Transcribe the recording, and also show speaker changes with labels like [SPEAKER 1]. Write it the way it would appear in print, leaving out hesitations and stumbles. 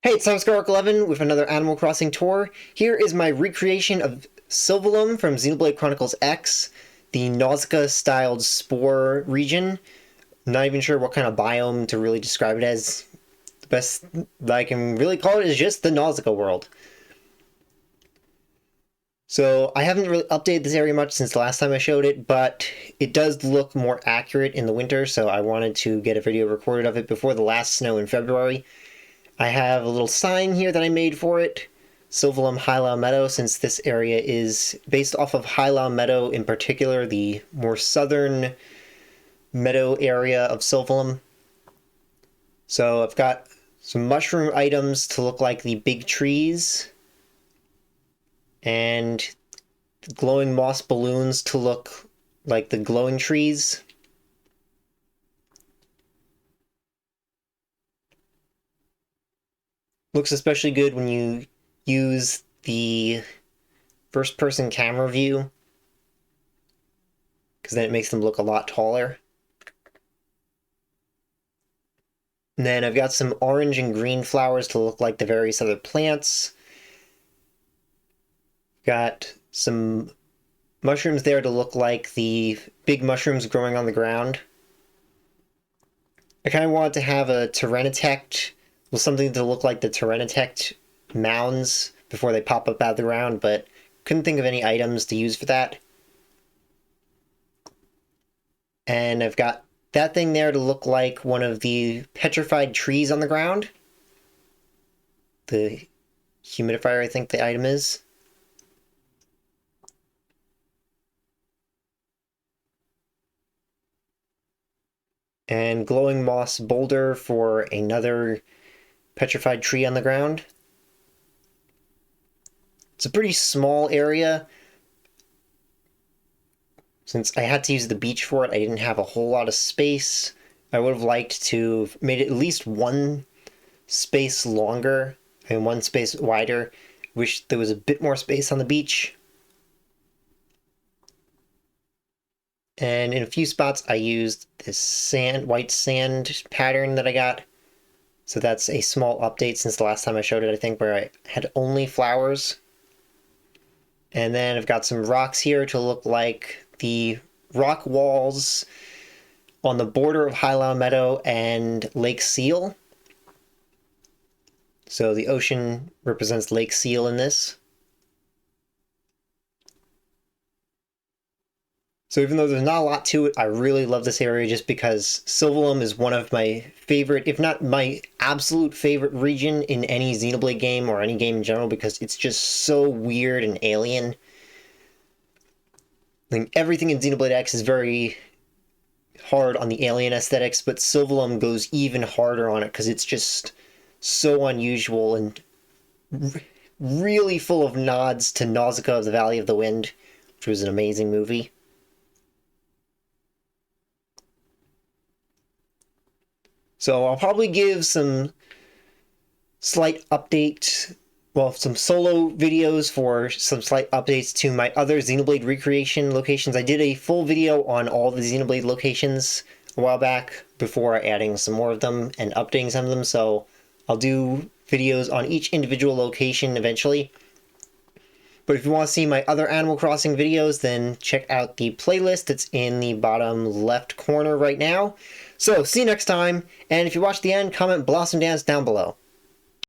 [SPEAKER 1] Hey, it's Skark11 with another Animal Crossing tour. Here is my recreation of Sylvalum from Xenoblade Chronicles X, the Nausicaa-styled spore region. Not even sure what kind of biome to really describe it as. The best that I can really call it is just the Nausicaa world. So I haven't really updated this area much since the last time I showed it, but it does look more accurate in the winter, so I wanted to get a video recorded of it before the last snow in February. I have a little sign here that I made for it, Sylvalum Highlow Meadow, since this area is based off of Highlow Meadow in particular, the more southern meadow area of Sylvalum. So I've got some mushroom items to look like the big trees, and glowing moss balloons to look like the glowing trees. Looks especially good when you use the first-person camera view, because then it makes them look a lot taller. And then I've got some orange and green flowers to look like the various other plants. Got some mushrooms there to look like the big mushrooms growing on the ground. I kind of wanted to have a Tyrannotect, well, something to look like the Tyrannotect mounds before they pop up out of the ground, but couldn't think of any items to use for that. And I've got that thing there to look like one of the petrified trees on the ground. The humidifier, I think the item is. And glowing moss boulder for another petrified tree on the ground. It's a pretty small area. Since I had to use the beach for it, I didn't have a whole lot of space. I would have liked to have made it at least one space longer and one space wider. Wish there was a bit more space on the beach. And in a few spots I used this white sand pattern that I got. So that's a small update since the last time I showed it, I think, where I had only flowers. And then I've got some rocks here to look like the rock walls on the border of Highlow Meadow and Lake Seal. So the ocean represents Lake Seal in this. So even though there's not a lot to it, I really love this area just because Sylvalum is one of my favorite, if not my absolute favorite region in any Xenoblade game or any game in general, because it's just so weird and alien. Like, everything in Xenoblade X is very hard on the alien aesthetics, but Sylvalum goes even harder on it because it's just so unusual and really full of nods to Nausicaa of the Valley of the Wind, which was an amazing movie. So I'll probably give some slight update, well, some solo videos for some slight updates to my other Xenoblade recreation locations. I did a full video on all the Xenoblade locations a while back before adding some more of them and updating some of them, so I'll do videos on each individual location eventually. But if you want to see my other Animal Crossing videos, then check out the playlist. It's in the bottom left corner right now. So, see you next time, and if you watch the end, comment Blossom Dance down below.